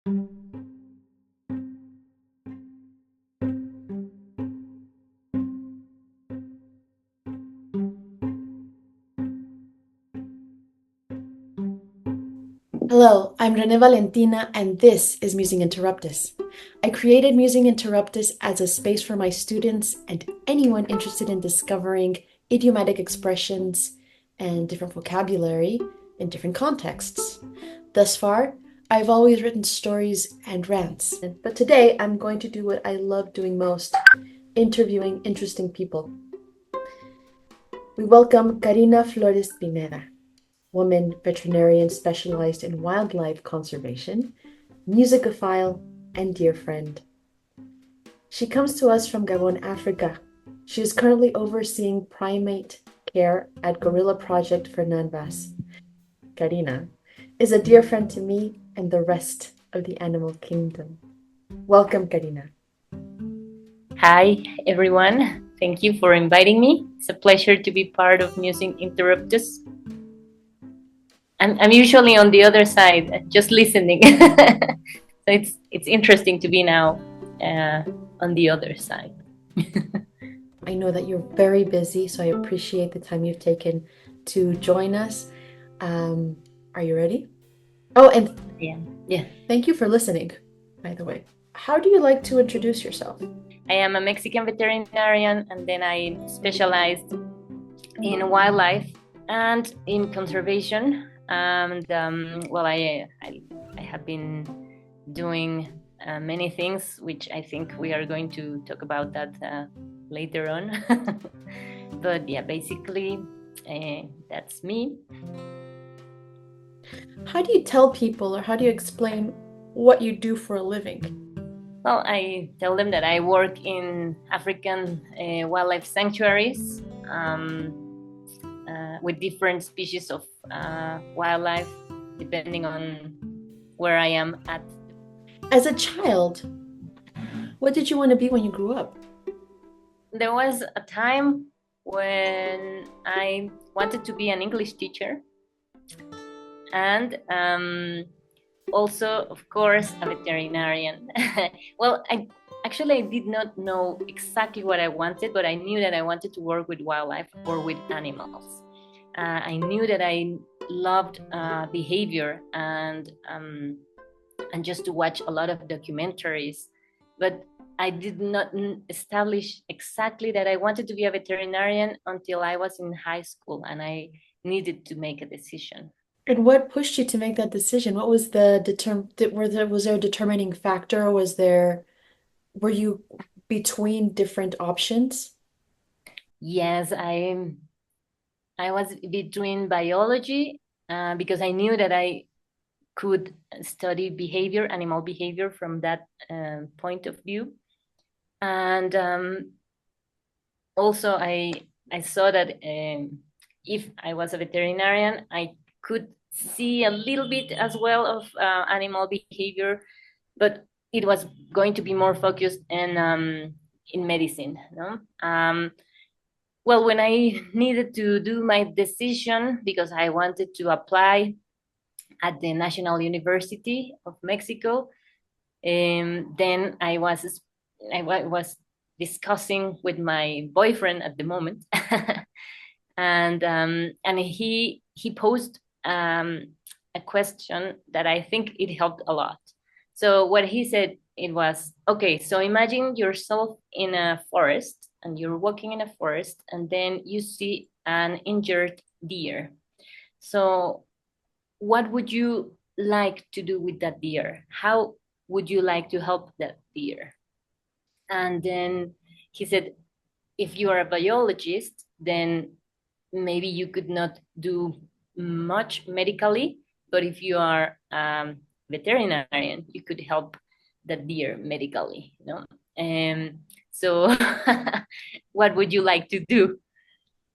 Hello, I'm Rene Valentina, and this is Musing Interruptus. I created Musing Interruptus as a space for my students and anyone interested in discovering idiomatic expressions and different vocabulary in different contexts. Thus far, I've always written stories and rants, but today I'm going to do what I love doing most, interviewing interesting people. We welcome Karina Flores Pineda, woman veterinarian specialized in wildlife conservation, musicophile, and dear friend. She comes to us from Gabon, Africa. She is currently overseeing primate care at Gorilla Project for Nanvas. Karina is a dear friend to me and the rest of the animal kingdom. Welcome, Karina. Hi, everyone. Thank you for inviting me. It's a pleasure to be part of Musing Interruptus. I'm usually on the other side, just listening. So it's interesting to be now on the other side. I know that you're very busy, so I appreciate the time you've taken to join us. Are you ready? Oh, and Yeah. thank you for listening, by the way. How do you like to introduce yourself? I am a Mexican veterinarian, and then I specialized in wildlife and in conservation. And I have been doing many things, which I think we are going to talk about that later on. But yeah, basically, that's me. How do you tell people or how do you explain what you do for a living? Well, I tell them that I work in African wildlife sanctuaries with different species of wildlife, depending on where I am at. As a child, what did you want to be when you grew up? There was a time when I wanted to be an English teacher, and also, of course, a veterinarian. Well, I did not know exactly what I wanted, but I knew that I wanted to work with wildlife or with animals. I knew that I loved behavior and just to watch a lot of documentaries, but I did not establish exactly that I wanted to be a veterinarian until I was in high school and I needed to make a decision. And what pushed you to make that decision? What was the was there a determining factor or were you between different options? Yes, I was between biology because I knew that I could study behavior, animal behavior from that point of view. And also I saw that if I was a veterinarian, I could see a little bit as well of animal behavior, but it was going to be more focused in medicine. No? Well, when I needed to do my decision because I wanted to apply at the National University of Mexico, then I was discussing with my boyfriend at the moment, and he posed a question that I think it helped a lot. So what he said, it was, okay, so imagine yourself in a forest and you're walking in a forest and then you see an injured deer. So what would you like to do with that deer? How would you like to help that deer? And then he said, if you are a biologist, then maybe you could not do much medically, but if you are veterinarian, you could help the deer medically, you know? And so what would you like to do?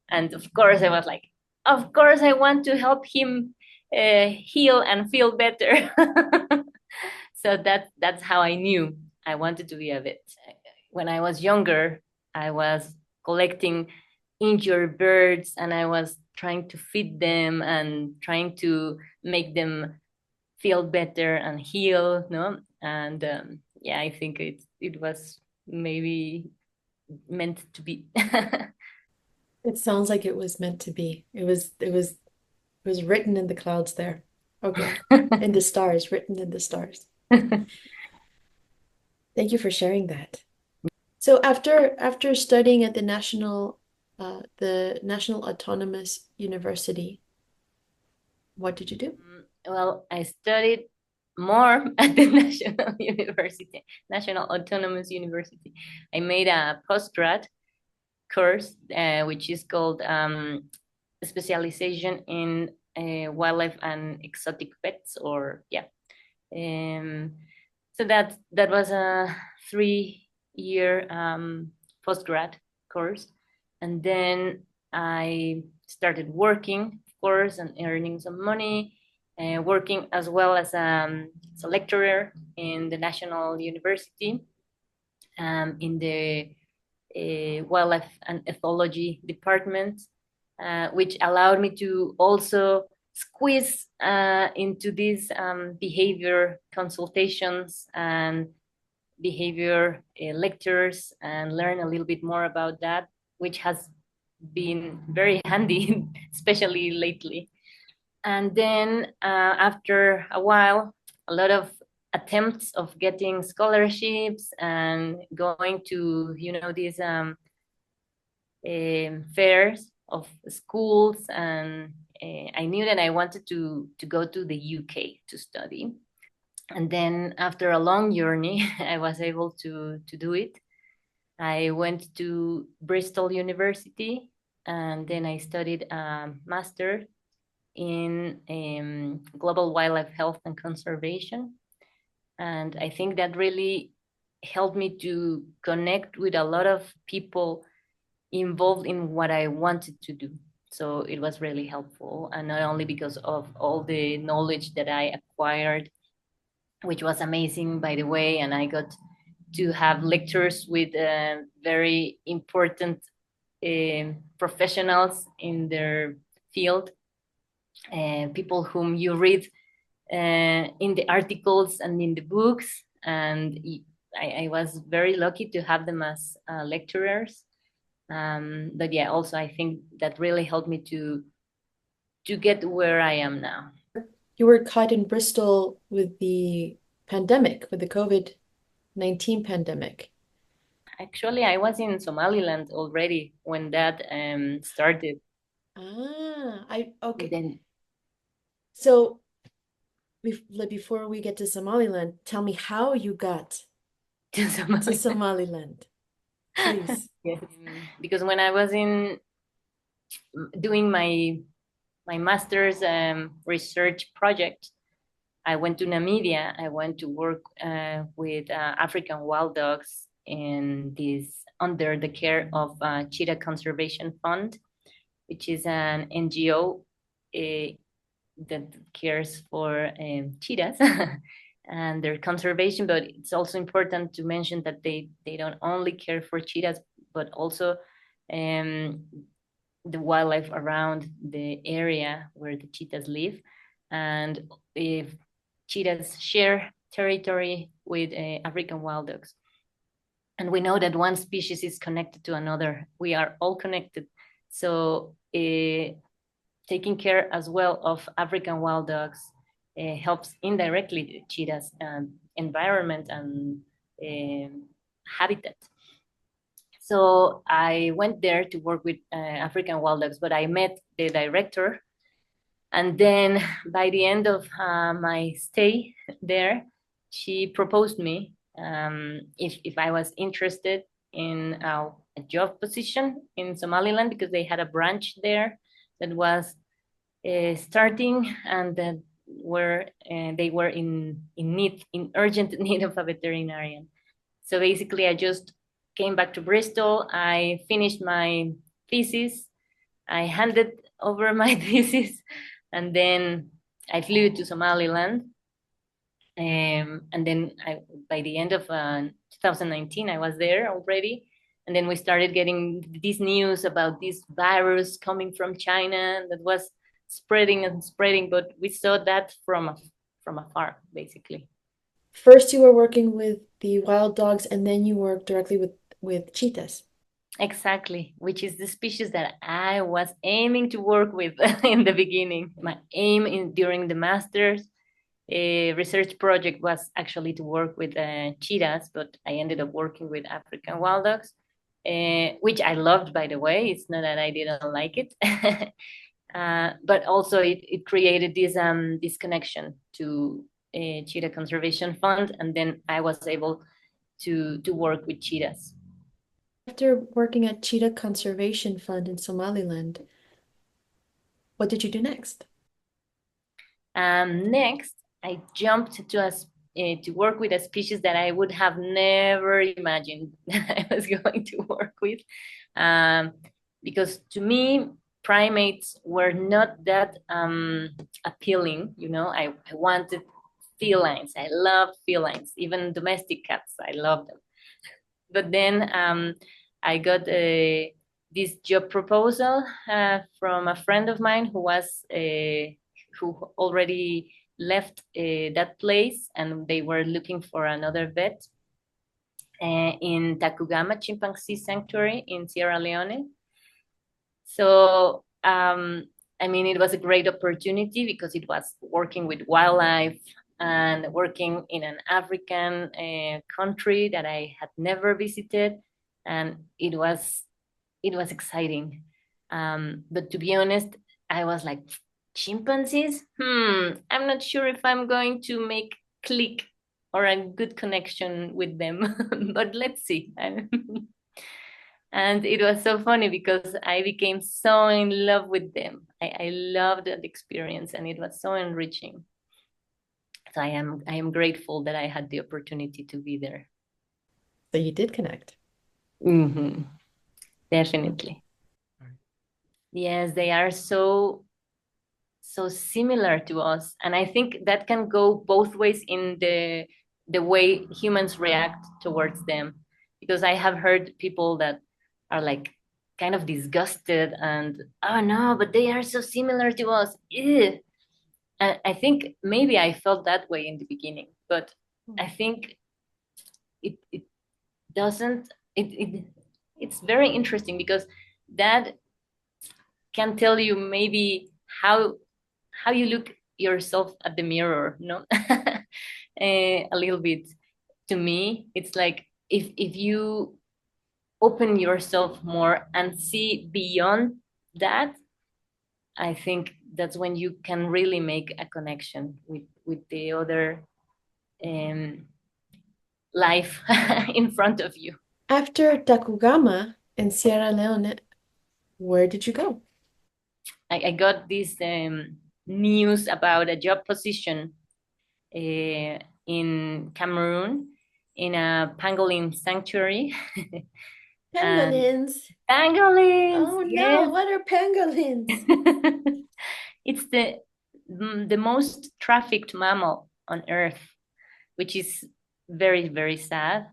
And of course I was like, of course I want to help him heal and feel better. So that's how I knew I wanted to be a vet. When I was younger, I was collecting injured birds and I was trying to feed them and trying to make them feel better and heal, no? And yeah, I think it was maybe meant to be. It sounds like it was meant to be. It was written in the clouds there. Okay. In the stars, written in the stars. Thank you for sharing that. So after studying at the National Autonomous University, what did you do? Well, I studied more at the National University, National Autonomous University. I made a postgrad course, which is called specialization in wildlife and exotic pets, or yeah. Um, so that was a 3-year postgrad course, and then I started working, of course, and earning some money, working as well as a lecturer in the National University, in the wildlife and ethology department, which allowed me to also squeeze into these behavior consultations and behavior lectures and learn a little bit more about that, which has been very handy, especially lately. And then after a while, a lot of attempts of getting scholarships and going to, these fairs of schools, and I knew that I wanted to go to the UK to study. And then after a long journey, I was able to do it. I went to Bristol University, and then I studied a master in global wildlife health and conservation. And I think that really helped me to connect with a lot of people involved in what I wanted to do. So it was really helpful, and not only because of all the knowledge that I acquired, which was amazing, by the way, and I got to have lectures with very important professionals in their field, people whom you read in the articles and in the books, and I was very lucky to have them as lecturers. But yeah, also I think that really helped me to get where I am now. You were caught in Bristol with the pandemic, with the COVID-19 pandemic. Actually, I was in Somaliland already when that started. I okay. Then So before we get to Somaliland, tell me how you got to to Somaliland. Somaliland, please. Yes. Because when I was in doing my master's research project, I went to Namibia. I went to work with African wild dogs in this under the care of Cheetah Conservation Fund, which is an NGO that cares for cheetahs and their conservation. But it's also important to mention that they don't only care for cheetahs, but also um, the wildlife around the area where the cheetahs live. And if cheetahs share territory with African wild dogs. And we know that one species is connected to another. We are all connected. So taking care as well of African wild dogs helps indirectly cheetahs' environment and habitat. So I went there to work with African wild dogs, but I met the director. And then by the end of my stay there, she proposed me if I was interested in a job position in Somaliland, because they had a branch there that was starting, and that they were in urgent need of a veterinarian. So basically, I just came back to Bristol. I finished my thesis. I handed over my thesis, and then I flew to Somaliland. And then by the end of 2019, I was there already. And then we started getting this news about this virus coming from China that was spreading and spreading. But we saw that from from afar, basically. First, you were working with the wild dogs, and then you worked directly with cheetahs. Exactly, which is the species that I was aiming to work with in the beginning. My aim during the master's research project was actually to work with cheetahs, but I ended up working with African wild dogs, which I loved, by the way. It's not that I didn't like it. But also it created this connection to Cheetah Conservation Fund, and then I was able to work with cheetahs. After working at Cheetah Conservation Fund in Somaliland, what did you do next? Next, I jumped to work with a species that I would have never imagined I was going to work with, um, because to me, primates were not that appealing. You know, I wanted felines. I love felines, even domestic cats. I love them. But then I got this job proposal from a friend of mine who already left that place, and they were looking for another vet in Takugama Chimpanzee Sanctuary in Sierra Leone. So I mean, it was a great opportunity because it was working with wildlife and working in an African country that I had never visited, and it was exciting. But to be honest, I was like, chimpanzees? I'm not sure if I'm going to make click or a good connection with them, but let's see. And it was so funny because I became so in love with them. I loved that experience, and it was so enriching. So I am grateful that I had the opportunity to be there. So you did connect. Mm-hmm. Definitely. Yes, they are so similar to us, and I think that can go both ways in the way humans react towards them, because I have heard people that are like kind of disgusted and, oh no, but they are so similar to us. Ew. And I think maybe I felt that way in the beginning, but I think it doesn't it's very interesting because that can tell you maybe how you look yourself at the mirror, no? A little bit. To me, it's like if you open yourself more and see beyond that, I think that's when you can really make a connection with the other um, life in front of you. After Takugama in Sierra Leone, where did you go? I got this news about a job position in Cameroon in a pangolin sanctuary. And Pangolins. pangolins, Oh no, yes. what are pangolins? It's the most trafficked mammal on Earth, which is very, very sad.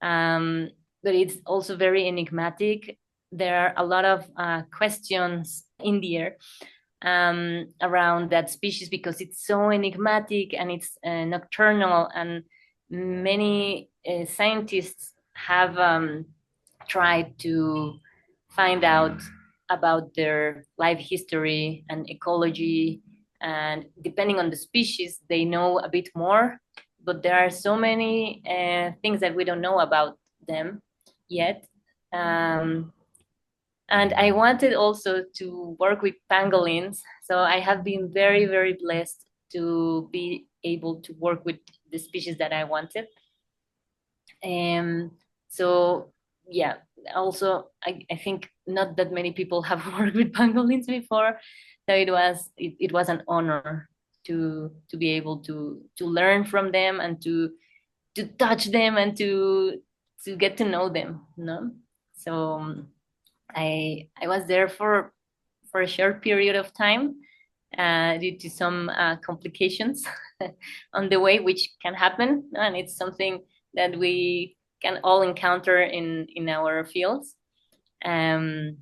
Um, but it's also very enigmatic. There are a lot of questions in the air around that species because it's so enigmatic and it's nocturnal, and many scientists have tried to find out about their life history and ecology, and depending on the species they know a bit more, but there are so many things that we don't know about them yet. And I wanted also to work with pangolins. So I have been very, very blessed to be able to work with the species that I wanted. So yeah, also I think not that many people have worked with pangolins before. So it was an honor to be able to learn from them and to touch them and to get to know them, you know? So I was there for a short period of time due to some complications on the way, which can happen, and it's something that we can all encounter in our fields. Um,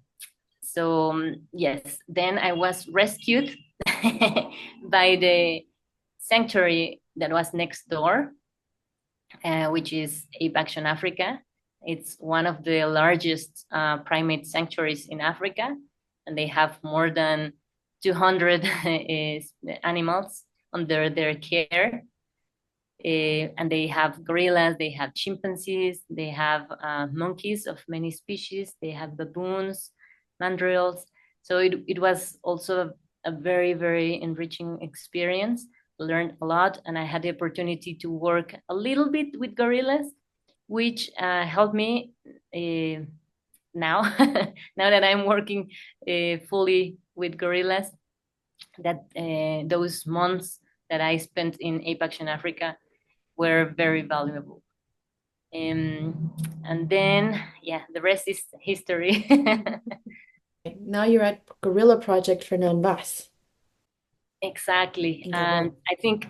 so yes, then I was rescued by the sanctuary that was next door, which is Ape Action Africa. It's one of the largest primate sanctuaries in Africa, and they have more than 200 animals under their care. And they have gorillas, they have chimpanzees, they have monkeys of many species, they have baboons, mandrills. So it was also a very, very enriching experience. Learned a lot, and I had the opportunity to work a little bit with gorillas, which helped me now, now that I'm working fully with gorillas, that those months that I spent in Ape Action Africa were very valuable. And then, yeah, the rest is history. Now you're at Gorilla Project Fernand Vaz Exactly. in And Gabon. I think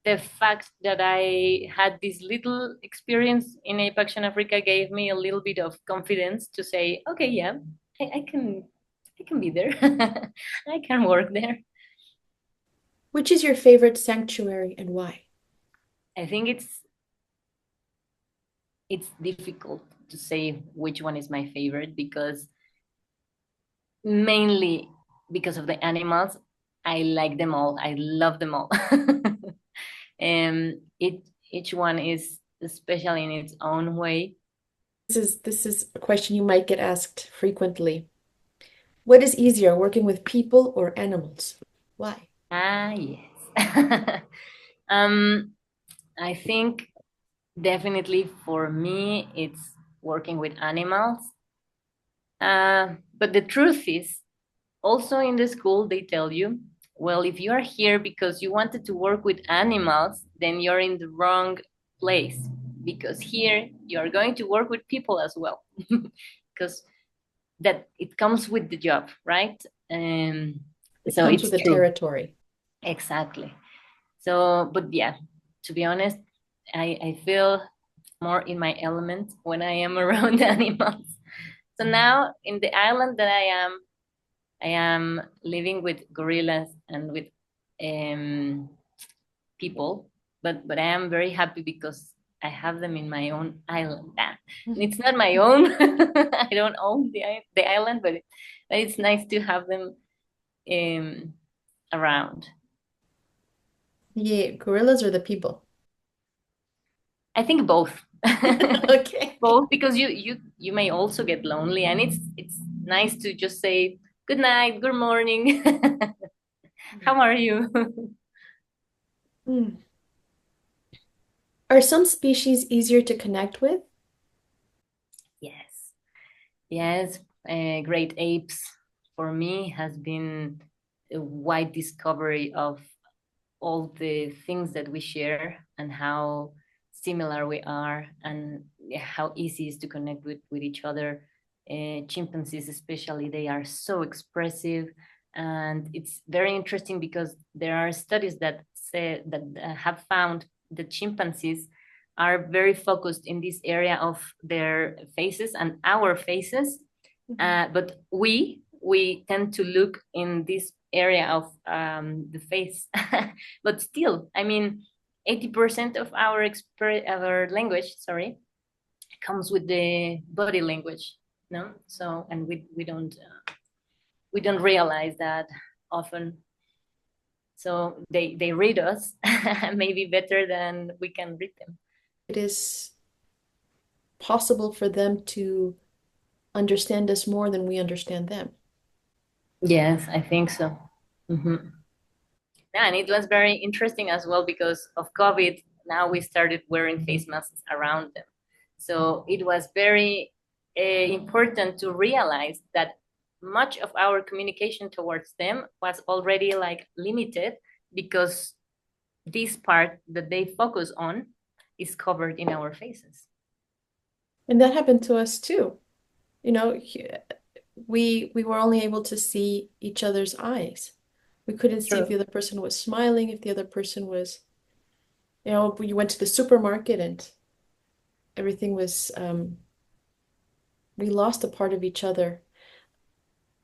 the fact that I had this little experience in Ape Action Africa gave me a little bit of confidence to say, okay, yeah, I can be there. I can work there. Which is your favorite sanctuary and why? I think it's difficult to say which one is my favorite because mainly because of the animals. I like them all. I love them all. Each one is special in its own way. This is a question you might get asked frequently. What is easier, working with people or animals? Why? Ah, yes. um, I think definitely for me it's working with animals. But the truth is, also in the school, they tell you, well, if you are here because you wanted to work with animals, then you're in the wrong place. Because here you are going to work with people as well. Because that it comes with the job, right? It So comes with it's the true. territory. Exactly. So, but yeah, to be honest, I feel more in my element when I am around animals. So now in the island that I am living with gorillas and with people, but I am very happy because I have them in my own island. And it's not my own. I don't own the island, but it's nice to have them around. Yeah, gorillas or the people? I think both. Okay. Both because you may also get lonely, and it's nice to just say good night, good morning. How are you? Hmm. Are some species easier to connect with? Yes, yes. Great apes for me has been a wide discovery of all the things that we share and how similar we are and how easy it is to connect with each other. Chimpanzees, especially, they are so expressive, and it's very interesting because there are studies that say that have found that chimpanzees are very focused in this area of their faces and our faces, but we tend to look in this area of the face. But still, I mean, 80% of our language, sorry, comes with the body language, no? So, and we don't realize that often. So they read us maybe better than we can read them. It is possible for them to understand us more than we understand them. Yes, I think so. Mhm. Yeah, and it was very interesting as well because of COVID. Now we started wearing face masks around them. So it was very important to realize that much of our communication towards them was already like limited because this part that they focus on is covered in our faces. And that happened to us too. You know, we were only able to see each other's eyes. We couldn't see if True. the other person was smiling, if the other person was, we went to the supermarket and everything was, we lost a part of each other.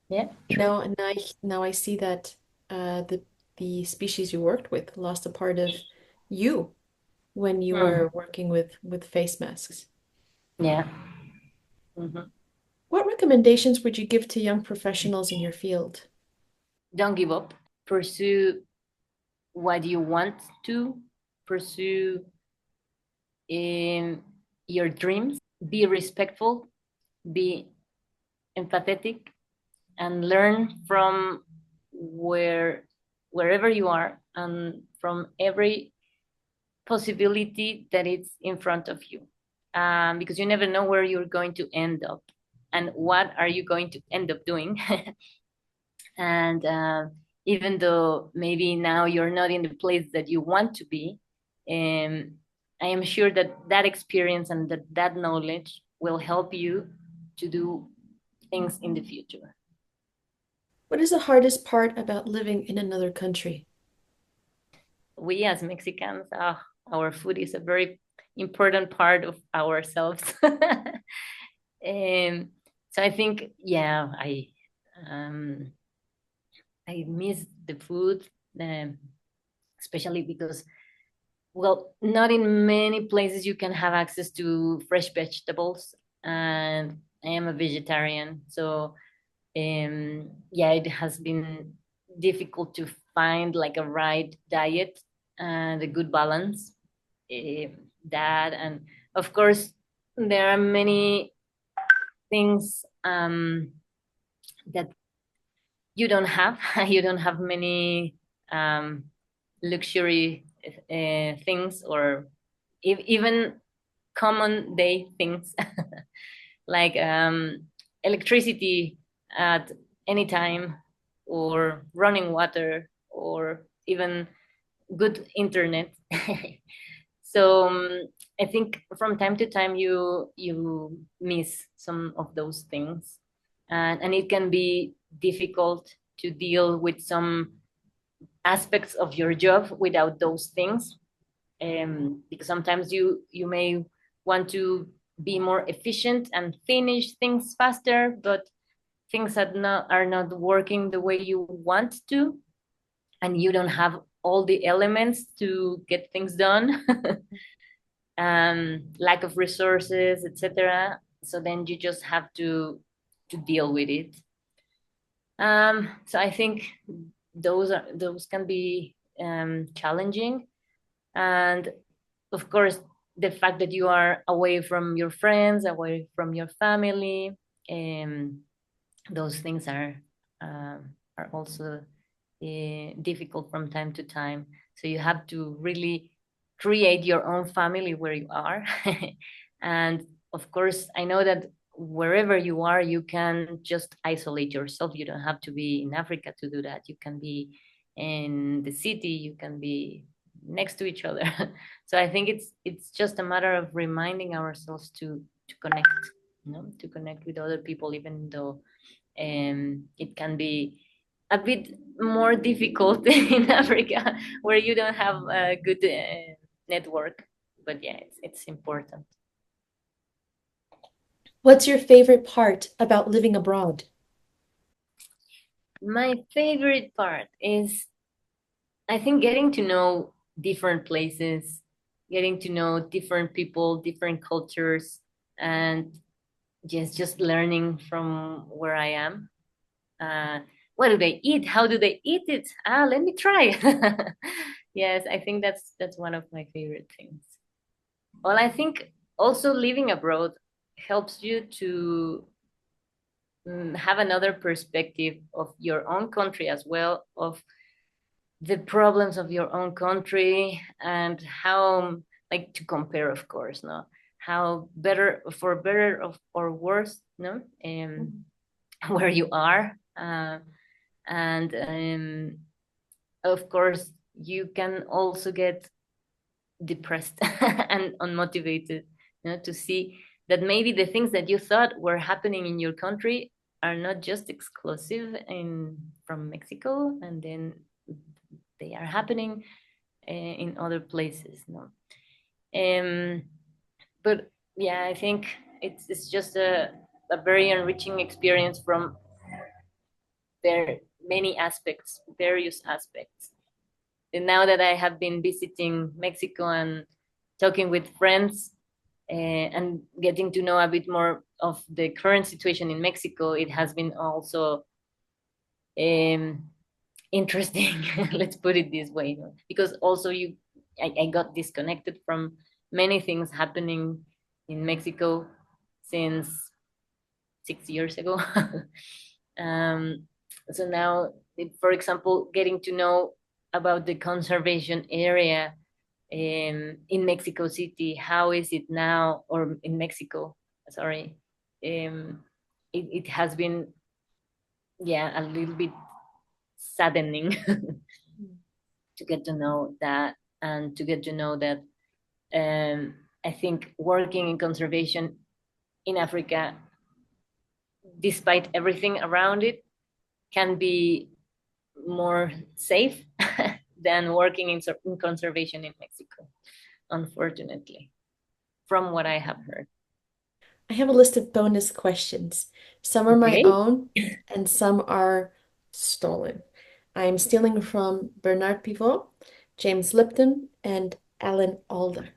Yeah, true. Now, and now I see that the the species you worked with lost a part of you when you Mhm. were working with face masks. Yeah. Mhm. What recommendations would you give to young professionals in your field? Don't give up. Pursue what you want to pursue in your dreams. Be respectful, be empathetic, and learn from wherever you are and from every possibility that is in front of you. Because you never know where you're going to end up and what are you going to end up doing. And even though maybe now you're not in the place that you want to be, um, I am sure that that experience and that knowledge will help you to do things in the future. What is the hardest part about living in another country? We as Mexicans, our food is a very important part of ourselves. So I think, yeah, um, I miss the food, um, especially because, well, not in many places you can have access to fresh vegetables, and I am a vegetarian, so yeah, it has been difficult to find like a right diet and a good balance. That, and of course there are many things that you don't have. You don't have many um, luxury things, or even common day things like electricity at any time, or running water, or even good internet. So I think from time to time you miss some of those things, and it can be difficult to deal with some aspects of your job without those things, because sometimes you may want to be more efficient and finish things faster, but things are not working the way you want to, and you don't have all the elements to get things done. Lack of resources, etc. So then you just have to deal with it. So I think those can be challenging, and of course the fact that you are away from your friends, away from your family, um, those things are also difficult from time to time. So you have to really create your own family where you are. And of course, I know that wherever you are, you can just isolate yourself. You don't have to be in Africa to do that. You can be in the city, you can be next to each other. So I think it's just a matter of reminding ourselves to connect, to connect with other people, even though it can be a bit more difficult in Africa, where you don't have a good network. But yeah, it's important. What's your favorite part about living abroad? My favorite part is, I think, getting to know different places, getting to know different people, different cultures, and just learning from where I am. Uh, what do they eat? How do they eat it? Let me try. Yes, I think that's one of my favorite things. Well, I think also living abroad helps you to have another perspective of your own country as well, of the problems of your own country, and how, like, to compare, of course, no, how better, for better of or worse, no, where you are, and of course you can also get depressed and unmotivated, to see that maybe the things that you thought were happening in your country are not just exclusive in from Mexico, and then they are happening in other places, no. um but yeah, I think it's just a very enriching experience from very many aspects, various aspects. now that I have been visiting Mexico and talking with friends, and getting to know a bit more of the current situation in Mexico, it has been also um, interesting. Let's put it this way, because also I got disconnected from many things happening in Mexico since 6 years ago. um, so now, for example, getting to know about the conservation area in Mexico City, how is it now, or in Mexico, sorry, it has been, yeah, a little bit saddening to get to know that, and to get to know that I think working in conservation in Africa, despite everything around it, can be more safe than working in conservation in Mexico, unfortunately, from what I have heard. I have a list of bonus questions. Some are my Okay. own and some are stolen. I'm stealing from Bernard Pivot, James Lipton, and Alan Alda.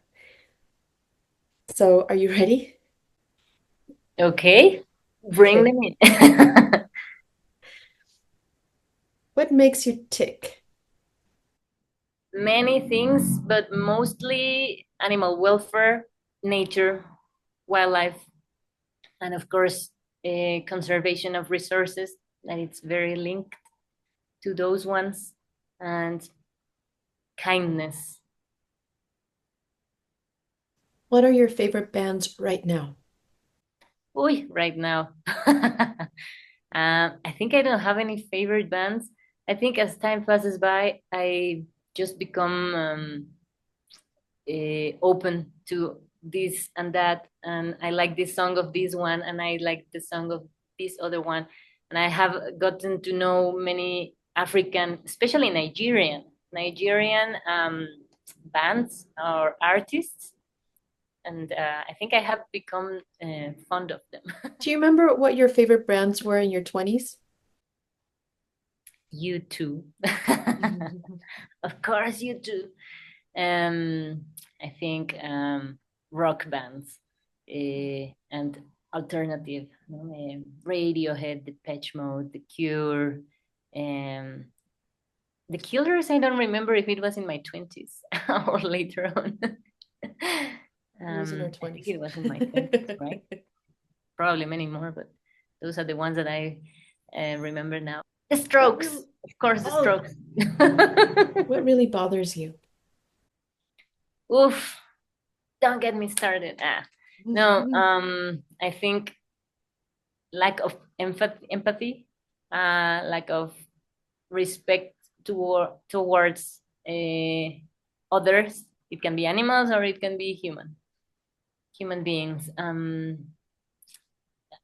So, are you ready? Okay. Bring Okay. them in. What makes you tick? Many things, but mostly animal welfare, nature, wildlife, and of course, conservation of resources, that it's very linked to those ones, and kindness. What are your favorite bands right now? Uy, right now. I think I don't have any favorite bands. I think as time passes by, I just become open to this and that, and I like this song of this one, and I like the song of this other one, and I have gotten to know many African, especially Nigerian bands or artists, and I think I have become fond of them. Do you remember what your favorite bands were in your 20s? You too. Of course, you too. I think rock bands and alternative, Radiohead, Depeche Mode, The Cure, um, The Killers. I don't remember if it was in my 20s or later on. It was in our I think 20s. it was in my 20s, right? Probably many more, but those are the ones that I remember now. The What Strokes, really, of course, the oh, Strokes. what really bothers you? Oof, don't get me started. No, I think lack of empathy, lack of respect towards others. It can be animals or it can be human beings.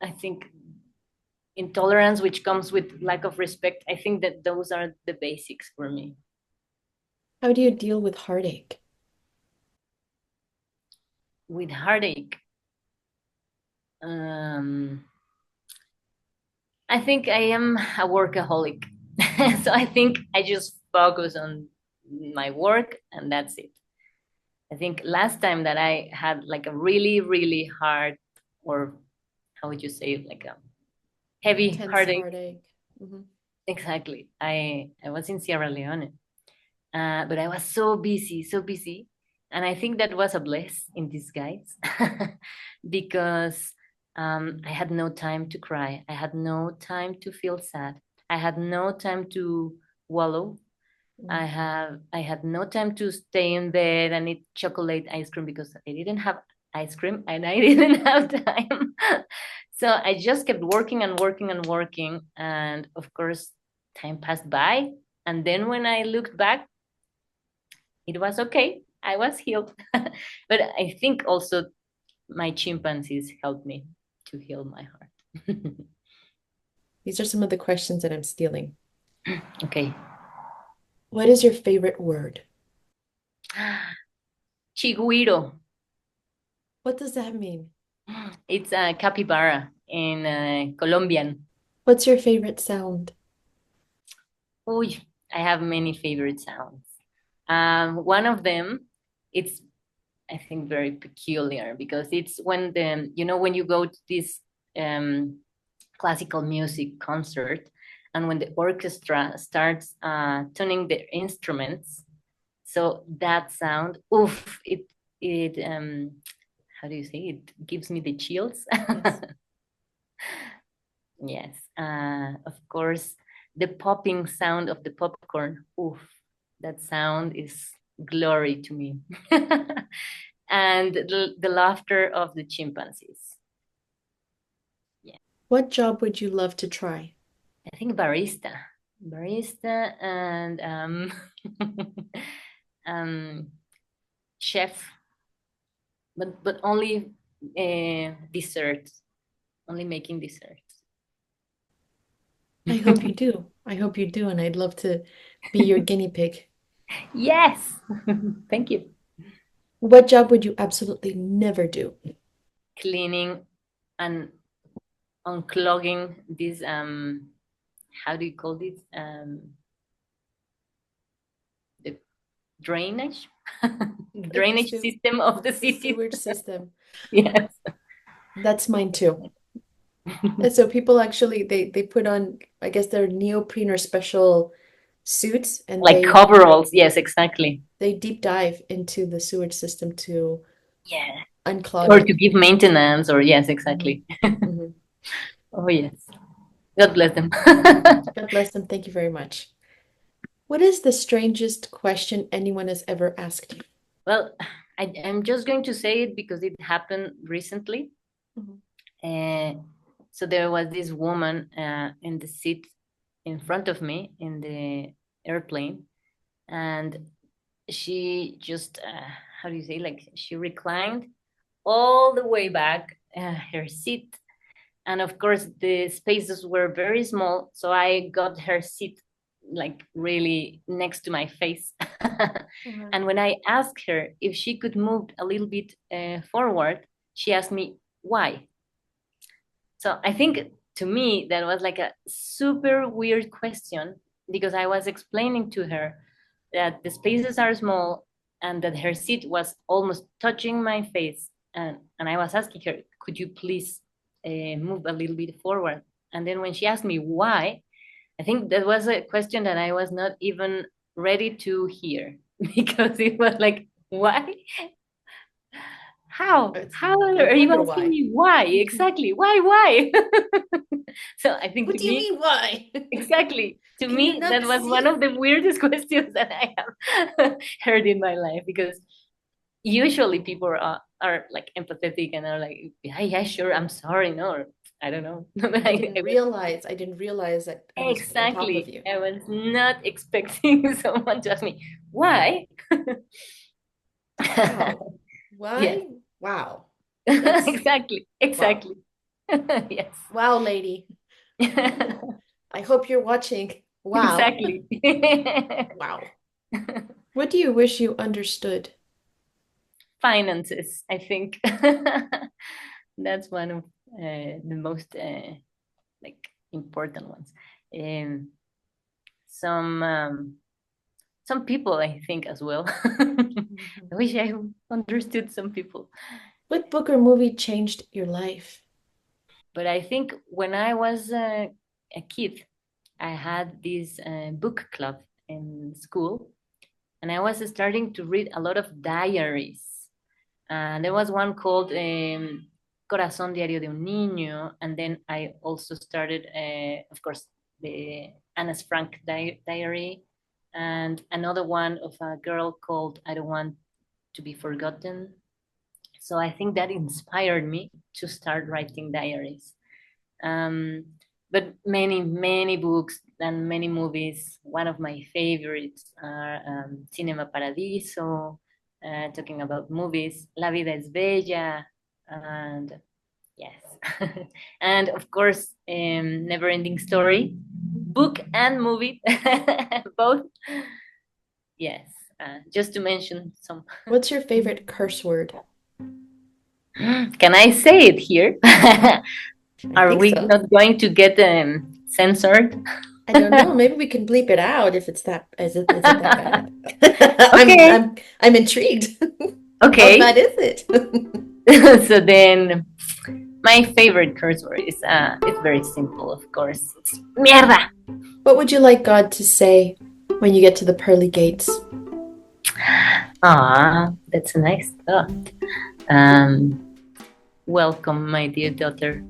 I think intolerance, which comes with lack of respect. I think that those are the basics for me. How do you deal with heartache? With heartache, um, I think I am a workaholic. So I think I just focus on my work and that's it. I think last time that I had like a really, really hard, or how would you say it, like a heavy Intense heartache. heartache. Hmm. Exactly. I was in Sierra Leone, but I was so busy, so busy. And I think that was a bless in disguise because I had no time to cry. I had no time to feel sad. I had no time to wallow. I had no time to stay in bed and eat chocolate ice cream because I didn't have ice cream and I didn't have time. So I just kept working and working and working. And of course, time passed by. And then when I looked back, it was okay. I was healed. But I think also my chimpanzees helped me to heal my heart. These are some of the questions that I'm stealing. Okay. What is your favorite word? Chigüiro. What does that mean? It's a capybara in Colombian. What's your favorite sound? Uy, I have many favorite sounds. One of them, it's I think very peculiar because it's when when you go to this classical music concert and when the orchestra starts tuning their instruments, so that sound, oof, it how do you say, it gives me the chills. Yes. Yes, of course, the popping sound of the popcorn, oof, that sound is glory to me. And the laughter of the chimpanzees. Yeah, What job would you love to try? I think barista and um, chef, but only desserts, only making desserts. I hope you do. I hope you do, and I'd love to be your guinea pig. Yes, thank you. What job would you absolutely never do? Cleaning and unclogging this how do you call this, the drainage drainage system of the The city. sewage system. Yes. That's mine too. And so people actually they put on, I guess, their neoprene or special suits, and Like coveralls, yes, exactly. they deep dive into the sewage system to Yeah, unclog or to it. give maintenance, or yes, Mhm. exactly. Mhm. Oh yes, God bless them. God bless them. Thank you very much. What is the strangest question anyone has ever asked you? Well, I'm just going to say it because it happened recently. Mhm. Uh, so there was this woman in the seat in front of me in the airplane, and she just how do you say, like, she reclined all the way back her seat, and of course the spaces were very small, so I got her seat like really next to my face. Uh-huh. And when I asked her if she could move a little bit forward, she asked me why. So I think to me that was like a super weird question, because I was explaining to her that the spaces are small and that her seat was almost touching my face. And I was asking her, could you please move a little bit forward? And then when she asked me why, I think that was a question that I was not even ready to hear because it was like, why? How? It's, How I are you wonder asking why. me why? Exactly. Why? So I think What to do you me, mean why? exactly. To Can you me, not that was one see? of the weirdest questions that I have heard in my life, because usually people are like empathetic and are like, yeah, yeah, sure, I'm sorry, no, or, I don't know. I didn't realize that I was on top of Exactly. you. I was not expecting someone to ask me why. Wow. Yes. Why? Wow. That's Exactly. wow. Exactly. Yes. Wow, lady. I hope you're watching. Wow. Exactly. Wow. What do you wish you understood? Finances, I think. That's one of the most like important ones. Um, some some people, I think, as well. I wish I understood some people. What book or movie changed your life? But I think when I was a kid, I had this book club in school, and I was starting to read a lot of diaries. There was one called Corazón Diario de un Niño, and then I also started, of course, the Anna's Frank diary, and another one of a girl called I Don't Want to Be Forgotten. So I think that inspired me to start writing diaries. Um, but many books and many movies. One of my favorites are Cinema Paradiso, talking about movies, La Vida es Bella, and yes, and of course, Never Ending Story, book and movie, both. Yes, just to mention some. What's your favorite curse word? Can I say it here? I Are think we so. not going to get censored? I don't know. Maybe we can bleep it out if it's that, is it that bad? Okay. I'm intrigued. How Okay. bad is it? So then, my favorite curse word is it's very simple, of course. It's mierda. What would you like God to say when you get to the pearly gates? Ah, that's a nice thought. Um, welcome, my dear daughter,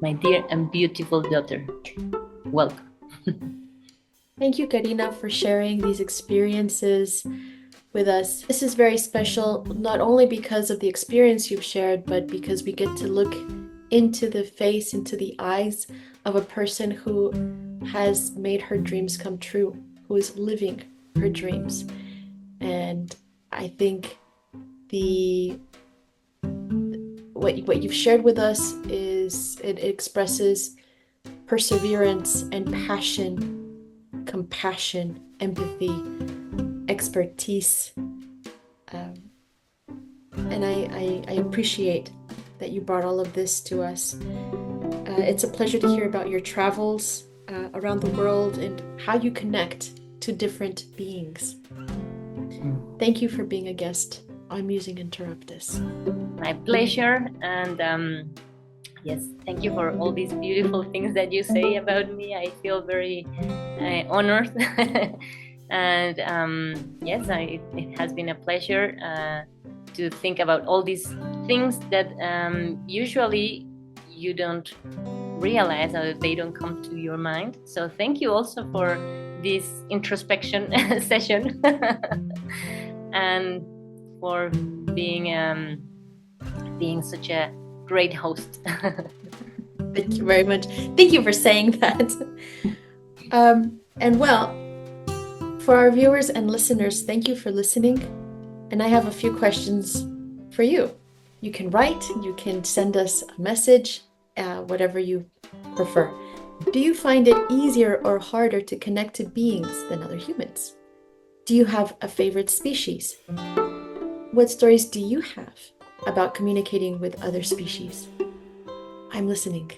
my dear and beautiful daughter. Welcome. Thank you, Karina, for sharing these experiences with us. This is very special, not only because of the experience you've shared, but because we get to look into the face, into the eyes of a person who has made her dreams come true, who is living her dreams. And I think what you've shared with us is it expresses perseverance and passion, compassion, empathy, expertise. And I appreciate that you brought all of this to us. It's a pleasure to hear about your travels around the world and how you connect to different beings. Thank you for being a guest on Musing Interruptus. My pleasure. And yes, thank you for all these beautiful things that you say about me. I feel very honored. And yes, it has been a pleasure to think about all these things that usually you don't realize or they don't come to your mind. So thank you also for this introspection session and for being such a great host. Thank you very much. Thank you for saying that. And well, for our viewers and listeners, thank you for listening. And I have a few questions for you. You can write, you can send us a message, whatever you prefer. Do you find it easier or harder to connect to beings than other humans? Do you have a favorite species? What stories do you have about communicating with other species? I'm listening.